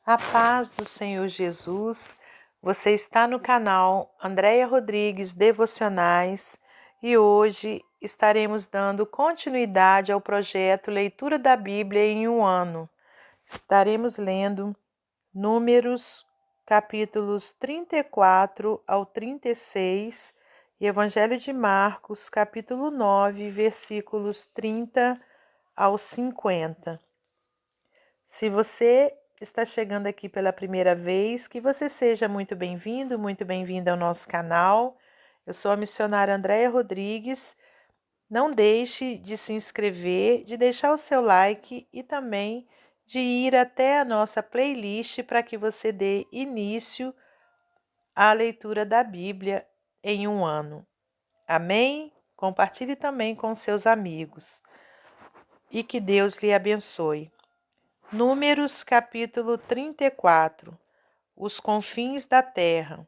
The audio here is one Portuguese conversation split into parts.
A paz do Senhor Jesus, você está no canal Andréia Rodrigues Devocionais e hoje estaremos dando continuidade ao projeto Leitura da Bíblia em um ano. Estaremos lendo Números, capítulos 34 ao 36 e Evangelho de Marcos, capítulo 9, versículos 30 ao 50. Se você está chegando aqui pela primeira vez, que você seja muito bem-vindo, muito bem-vinda ao nosso canal. Eu sou a missionária Andréia Rodrigues. Não deixe de se inscrever, de deixar o seu like e também de ir até a nossa playlist para que você dê início à leitura da Bíblia em um ano. Amém? Compartilhe também com seus amigos. E que Deus lhe abençoe. Números capítulo 34. Os confins da terra.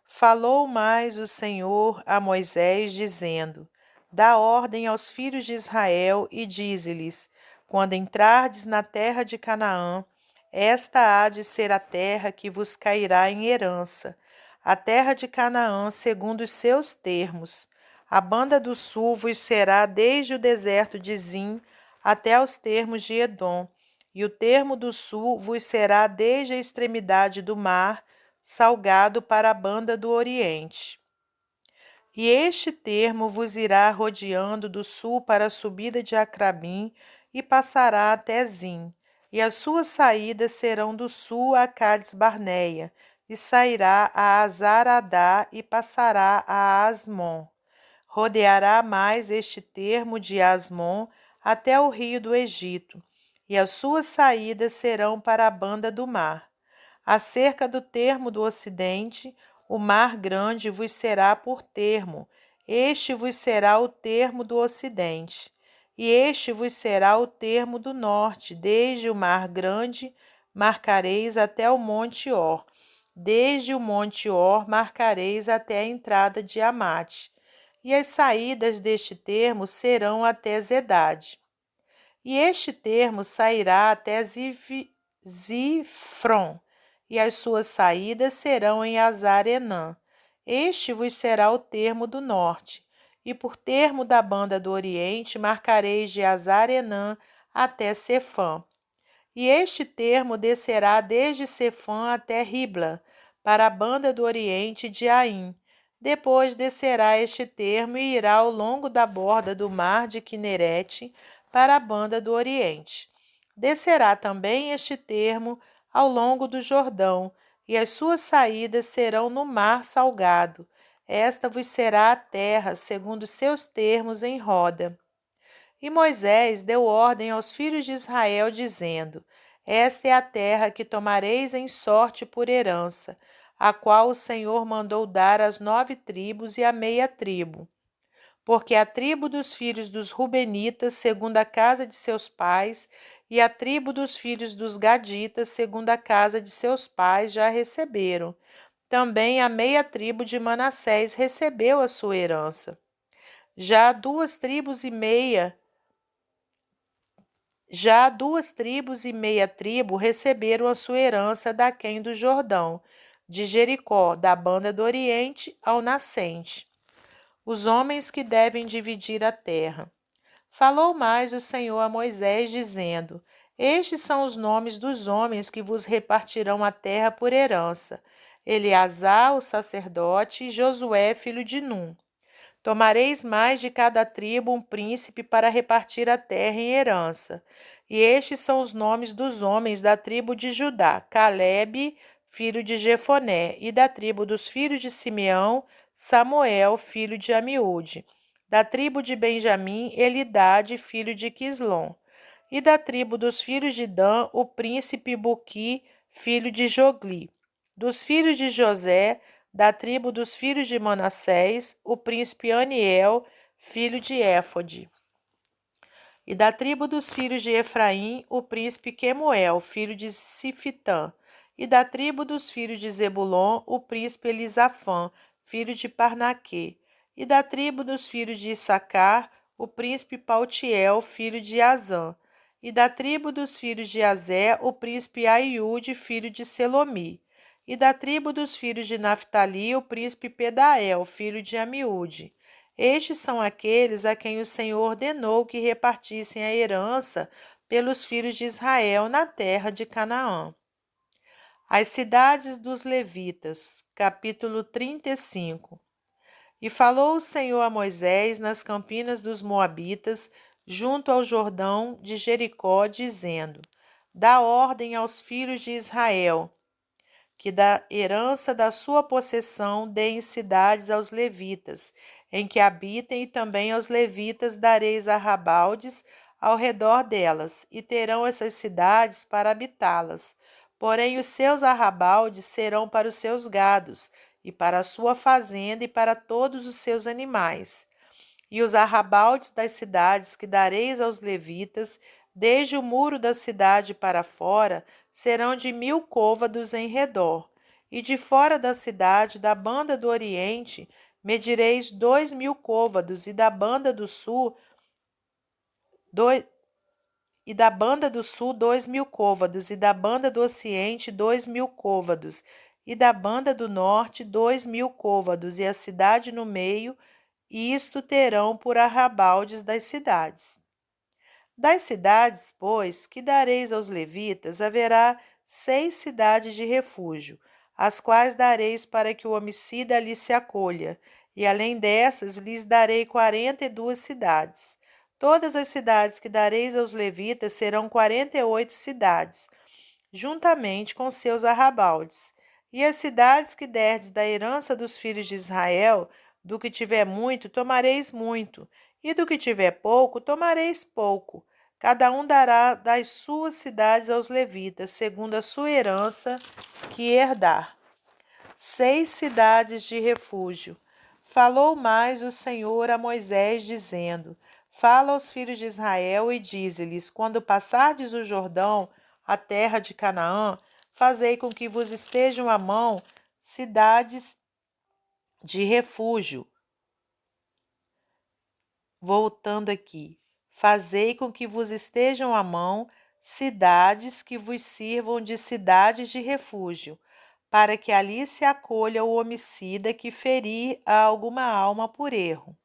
Falou mais o Senhor a Moisés, dizendo: Dá ordem aos filhos de Israel e dize-lhes: Quando entrardes na terra de Canaã, esta há de ser a terra que vos cairá em herança, a terra de Canaã segundo os seus termos. A banda do sul vos será desde o deserto de Zim até aos termos de Edom, e o termo do sul vos será desde a extremidade do mar salgado para a banda do oriente. E este termo vos irá rodeando do sul para a subida de Acrabim e passará até Zim, e as suas saídas serão do sul a Cades Barneia, e sairá a Azaradá e passará a Asmon. Rodeará mais este termo de Asmon até o rio do Egito, e as suas saídas serão para a banda do mar. Acerca do termo do ocidente, o mar grande vos será por termo, este vos será o termo do ocidente. E este vos será o termo do norte, desde o mar grande marcareis até o monte Or. Desde o monte Or marcareis até a entrada de Amate. E as saídas deste termo serão até Zedade. E este termo sairá até Zifron, e as suas saídas serão em Azar-Enã. Este vos será o termo do norte, e por termo da banda do oriente marcareis de Azar-Enã até Sefã. E este termo descerá desde Sefã até Ribla, para a banda do oriente de Aim. Depois descerá este termo e irá ao longo da borda do mar de Quinerete, para a banda do oriente. Descerá também este termo ao longo do Jordão, e as suas saídas serão no mar salgado. Esta vos será a terra, segundo os seus termos em roda. E Moisés deu ordem aos filhos de Israel, dizendo: Esta é a terra que tomareis em sorte por herança, a qual o Senhor mandou dar às 9 tribos e à meia tribo. Porque a tribo dos filhos dos Rubenitas, segundo a casa de seus pais, e a tribo dos filhos dos Gaditas, segundo a casa de seus pais, já receberam. Também a meia tribo de Manassés recebeu a sua herança. Já 2 tribos e meia tribo receberam a sua herança daquém do Jordão, de Jericó, da banda do Oriente ao nascente. Os homens que devem dividir a terra. Falou mais o Senhor a Moisés, dizendo: Estes são os nomes dos homens que vos repartirão a terra por herança: Eleazar, o sacerdote, e Josué, filho de Num. Tomareis mais de cada tribo um príncipe para repartir a terra em herança. E estes são os nomes dos homens da tribo de Judá: Calebe, filho de Jefoné, e da tribo dos filhos de Simeão, Samuel, filho de Amiúde. Da tribo de Benjamim, Elidade, filho de Quislom. E da tribo dos filhos de Dan, o príncipe Buqui, filho de Jogli. Dos filhos de José, da tribo dos filhos de Manassés, o príncipe Aniel, filho de Éfode. E da tribo dos filhos de Efraim, o príncipe Quemuel, filho de Sifitã. E da tribo dos filhos de Zebulon, o príncipe Elisafã, filho de Parnaquê. E da tribo dos filhos de Issacar, o príncipe Paltiel, filho de Azã. E da tribo dos filhos de Azé, o príncipe Aiúde, filho de Selomi. E da tribo dos filhos de Naphtali, o príncipe Pedael, filho de Amiúde. Estes são aqueles a quem o Senhor ordenou que repartissem a herança pelos filhos de Israel na terra de Canaã. As cidades dos levitas, capítulo 35. E falou o Senhor a Moisés nas campinas dos Moabitas, junto ao Jordão de Jericó, dizendo: Dá ordem aos filhos de Israel, que da herança da sua possessão deem cidades aos levitas, em que habitem, e também aos levitas dareis arrabaldes ao redor delas, e terão essas cidades para habitá-las. Porém, os seus arrabaldes serão para os seus gados, e para a sua fazenda, e para todos os seus animais. E os arrabaldes das cidades que dareis aos levitas, desde o muro da cidade para fora, serão de 1000 côvados em redor. E de fora da cidade, da banda do oriente, medireis 2000 côvados, e da banda do sul, 2000 côvados, e da banda do ocidente, 2000 côvados, e da banda do norte, 2000 côvados, e a cidade no meio, e isto terão por arrabaldes das cidades. Das cidades, pois, que dareis aos levitas, haverá 6 cidades de refúgio, as quais dareis para que o homicida ali se acolha, e além dessas lhes darei 42 cidades. Todas as cidades que dareis aos levitas serão 48 cidades, juntamente com seus arrabaldes. E as cidades que derdes da herança dos filhos de Israel, do que tiver muito, tomareis muito, e do que tiver pouco, tomareis pouco. Cada um dará das suas cidades aos levitas, segundo a sua herança que herdar. 6 cidades de refúgio. Falou mais o Senhor a Moisés, dizendo: Fala aos filhos de Israel e dize-lhes: Quando passardes o Jordão, a terra de Canaã, fazei com que vos estejam à mão cidades de refúgio. Voltando aqui. Fazei com que vos estejam à mão cidades que vos sirvam de cidades de refúgio, para que ali se acolha o homicida que ferir a alguma alma por erro.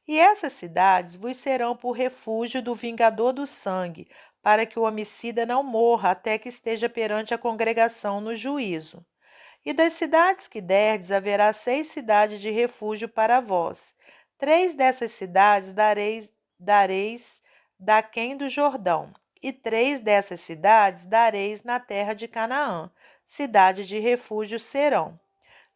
E essas cidades vos serão por refúgio do vingador do sangue, para que o homicida não morra até que esteja perante a congregação no juízo. E das cidades que derdes, haverá 6 cidades de refúgio para vós. 3 dessas cidades dareis daquém do Jordão, e 3 dessas cidades dareis na terra de Canaã. Cidades de refúgio serão.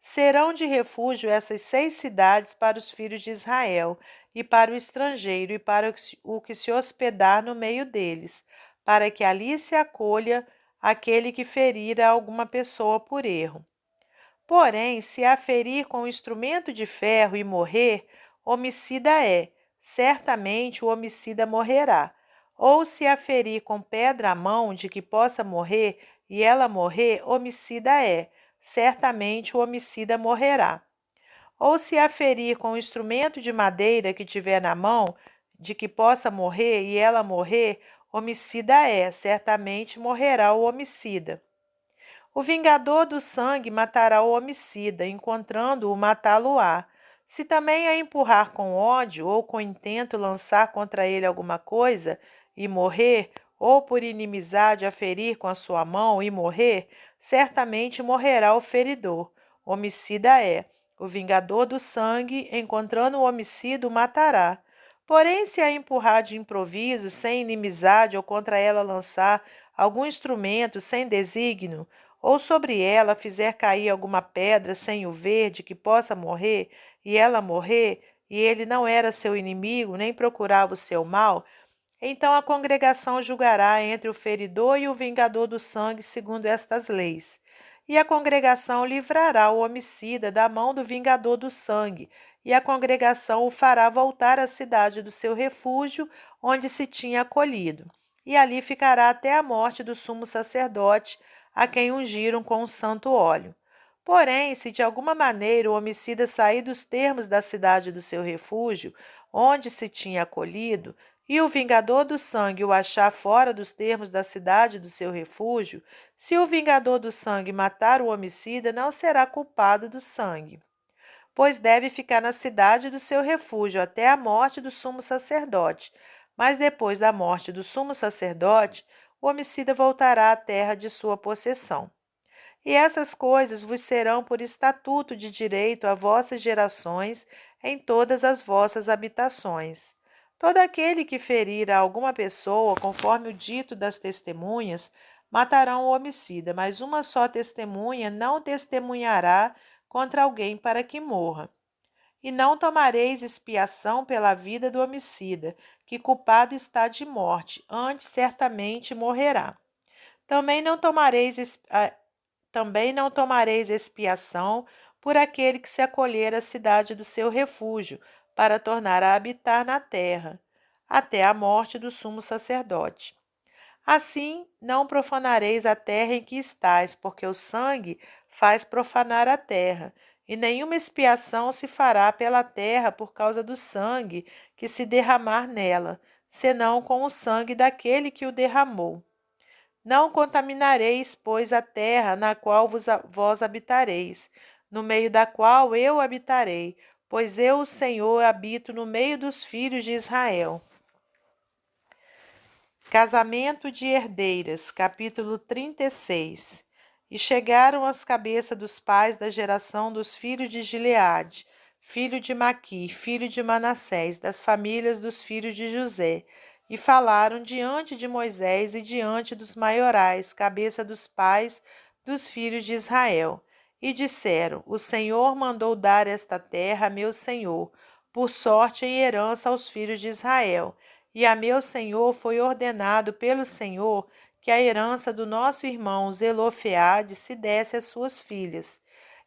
Serão de refúgio essas 6 cidades para os filhos de Israel, e para o estrangeiro, e para o que se hospedar no meio deles, para que ali se acolha aquele que ferir a alguma pessoa por erro. Porém, se a ferir com instrumento de ferro e morrer, homicida é, certamente o homicida morrerá. Ou se a ferir com pedra à mão de que possa morrer, e ela morrer, homicida é, certamente o homicida morrerá. Ou se a ferir com instrumento de madeira que tiver na mão, de que possa morrer, e ela morrer, homicida é, certamente morrerá o homicida. O vingador do sangue matará o homicida, encontrando-o, matá-lo-á. Se também a empurrar com ódio ou com intento lançar contra ele alguma coisa e morrer, ou por inimizade a ferir com a sua mão e morrer, certamente morrerá o feridor. Homicida é. O vingador do sangue, encontrando o homicida, o matará. Porém, se a empurrar de improviso, sem inimizade, ou contra ela lançar algum instrumento sem desígnio, ou sobre ela fizer cair alguma pedra sem o ver, de que possa morrer, e ela morrer, e ele não era seu inimigo, nem procurava o seu mal, então a congregação julgará entre o feridor e o vingador do sangue segundo estas leis. E a congregação livrará o homicida da mão do vingador do sangue, e a congregação o fará voltar à cidade do seu refúgio, onde se tinha acolhido. E ali ficará até a morte do sumo sacerdote, a quem ungiram com o santo óleo. Porém, se de alguma maneira o homicida sair dos termos da cidade do seu refúgio, onde se tinha acolhido, e o vingador do sangue o achar fora dos termos da cidade do seu refúgio, se o vingador do sangue matar o homicida, não será culpado do sangue, pois deve ficar na cidade do seu refúgio até a morte do sumo sacerdote. Mas depois da morte do sumo sacerdote, o homicida voltará à terra de sua possessão. E essas coisas vos serão por estatuto de direito a vossas gerações em todas as vossas habitações. Todo aquele que ferir a alguma pessoa, conforme o dito das testemunhas, matarão o homicida, mas uma só testemunha não testemunhará contra alguém para que morra. E não tomareis expiação pela vida do homicida, que culpado está de morte, antes certamente morrerá. Também não tomareis também não tomareis expiação por aquele que se acolher à cidade do seu refúgio, para tornar a habitar na terra, até a morte do sumo sacerdote. Assim, não profanareis a terra em que estais, porque o sangue faz profanar a terra, e nenhuma expiação se fará pela terra por causa do sangue que se derramar nela, senão com o sangue daquele que o derramou. Não contaminareis, pois, a terra na qual vós habitareis, no meio da qual eu habitarei, pois eu, o Senhor, habito no meio dos filhos de Israel. Casamento de herdeiras, capítulo 36. E chegaram as cabeças dos pais da geração dos filhos de Gileade, filho de Maqui, filho de Manassés, das famílias dos filhos de José, e falaram diante de Moisés e diante dos maiorais, cabeça dos pais dos filhos de Israel. E disseram: O Senhor mandou dar esta terra a meu senhor, por sorte em herança aos filhos de Israel. E a meu senhor foi ordenado pelo Senhor que a herança do nosso irmão Zelofeade se desse às suas filhas.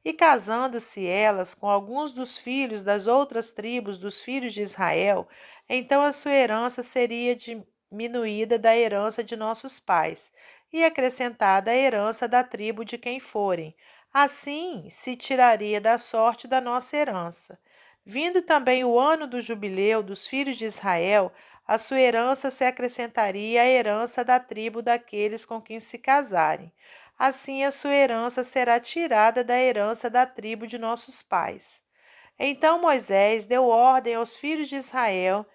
E casando-se elas com alguns dos filhos das outras tribos dos filhos de Israel, então a sua herança seria diminuída da herança de nossos pais, e acrescentada à herança da tribo de quem forem. Assim se tiraria da sorte da nossa herança. Vindo também o ano do jubileu dos filhos de Israel, a sua herança se acrescentaria à herança da tribo daqueles com quem se casarem. Assim, a sua herança será tirada da herança da tribo de nossos pais. Então Moisés deu ordem aos filhos de Israel,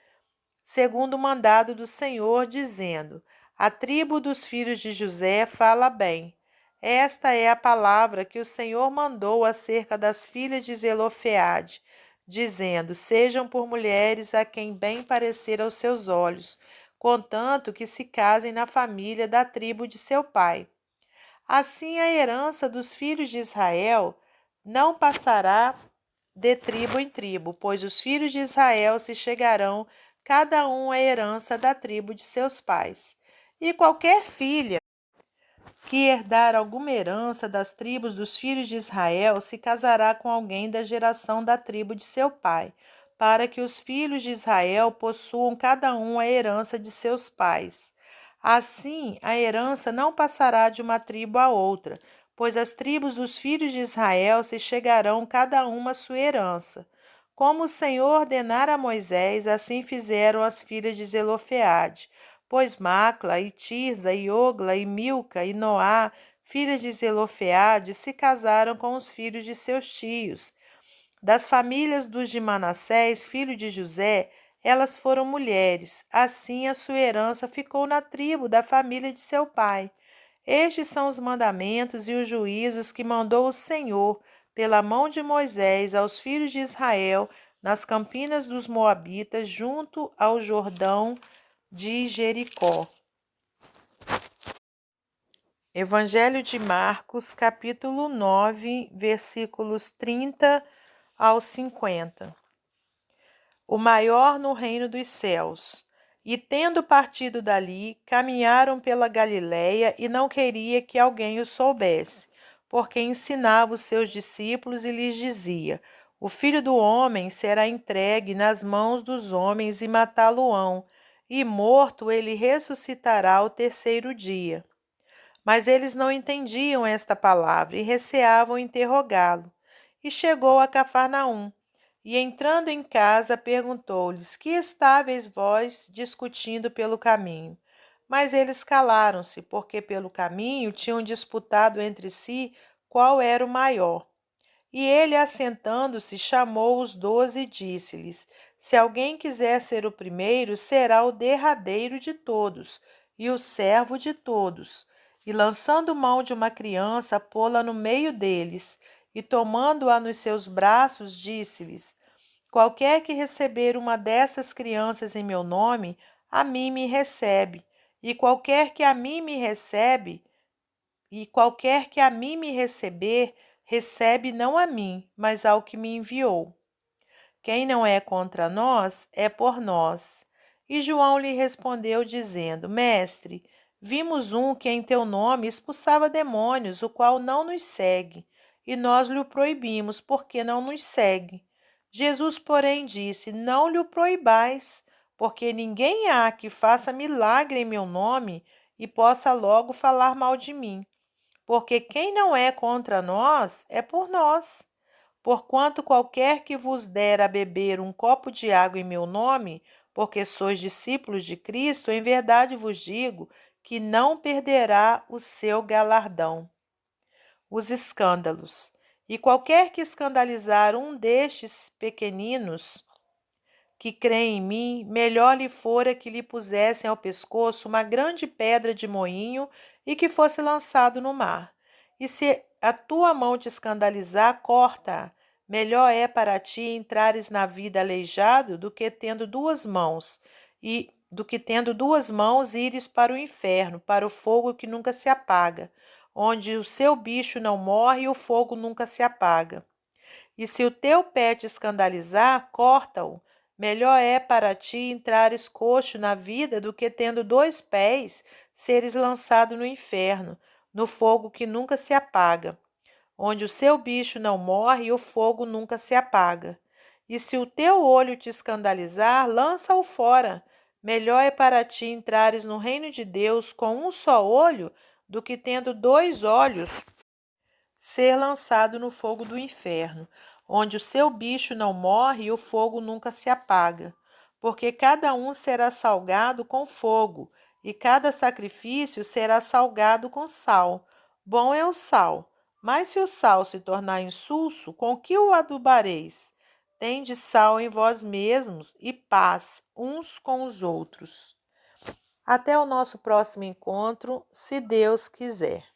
segundo o mandado do Senhor, dizendo: A tribo dos filhos de José fala bem. Esta é a palavra que o Senhor mandou acerca das filhas de Zelofeade, dizendo: Sejam por mulheres a quem bem parecer aos seus olhos, contanto que se casem na família da tribo de seu pai. Assim a herança dos filhos de Israel não passará de tribo em tribo, pois os filhos de Israel se chegarão cada um à herança da tribo de seus pais. E qualquer filha que herdar alguma herança das tribos dos filhos de Israel se casará com alguém da geração da tribo de seu pai, para que os filhos de Israel possuam cada um a herança de seus pais. Assim, a herança não passará de uma tribo a outra, pois as tribos dos filhos de Israel se chegarão cada uma à sua herança. Como o Senhor ordenara a Moisés, assim fizeram as filhas de Zelofeade. Pois Macla, e Tirza, e Ogla, e Milca, e Noá, filhas de Zelofeade, se casaram com os filhos de seus tios. Das famílias dos de Manassés, filho de José, elas foram mulheres. Assim a sua herança ficou na tribo da família de seu pai. Estes são os mandamentos e os juízos que mandou o Senhor, pela mão de Moisés, aos filhos de Israel, nas campinas dos Moabitas, junto ao Jordão de Jericó. Evangelho de Marcos, capítulo 9, versículos 30 ao 50. O maior no reino dos céus. E tendo partido dali, caminharam pela Galiléia e não queria que alguém o soubesse, porque ensinava os seus discípulos e lhes dizia: O filho do homem será entregue nas mãos dos homens e matá-lo-ão, e morto ele ressuscitará ao terceiro dia. Mas eles não entendiam esta palavra e receavam interrogá-lo. E chegou a Cafarnaum. E entrando em casa, perguntou-lhes: Que estáveis vós discutindo pelo caminho? Mas eles calaram-se, porque pelo caminho tinham disputado entre si qual era o maior. E ele, assentando-se, chamou os 12 e disse-lhes: Se alguém quiser ser o primeiro, será o derradeiro de todos e o servo de todos. E lançando mão de uma criança, pô-la no meio deles, e tomando-a nos seus braços, disse-lhes: Qualquer que receber uma dessas crianças em meu nome, a mim me recebe, e qualquer que a mim me recebe, e qualquer que a mim me receber, recebe não a mim, mas ao que me enviou. Quem não é contra nós, é por nós. E João lhe respondeu, dizendo: Mestre, vimos um que em teu nome expulsava demônios, o qual não nos segue, e nós lhe o proibimos, porque não nos segue. Jesus, porém, disse: Não lhe o proibais, porque ninguém há que faça milagre em meu nome e possa logo falar mal de mim. Porque quem não é contra nós, é por nós. Porquanto qualquer que vos der a beber um copo de água em meu nome, porque sois discípulos de Cristo, em verdade vos digo que não perderá o seu galardão. Os escândalos. E qualquer que escandalizar um destes pequeninos que creem em mim, melhor lhe fora que lhe pusessem ao pescoço uma grande pedra de moinho e que fosse lançado no mar. E se a tua mão te escandalizar, corta-a. Melhor é para ti entrares na vida aleijado do que tendo duas mãos, ires para o inferno, para o fogo que nunca se apaga, onde o seu bicho não morre e o fogo nunca se apaga. E se o teu pé te escandalizar, corta-o. Melhor é para ti entrares coxo na vida do que, tendo 2 pés, seres lançado no inferno, no fogo que nunca se apaga, onde o seu bicho não morre e o fogo nunca se apaga. E se o teu olho te escandalizar, lança-o fora. Melhor é para ti entrares no reino de Deus com um só olho do que, tendo 2 olhos, ser lançado no fogo do inferno, onde o seu bicho não morre e o fogo nunca se apaga. Porque cada um será salgado com fogo, e cada sacrifício será salgado com sal. Bom é o sal, mas se o sal se tornar insulso, com que o adubareis? Tende sal em vós mesmos e paz uns com os outros. Até o nosso próximo encontro, se Deus quiser.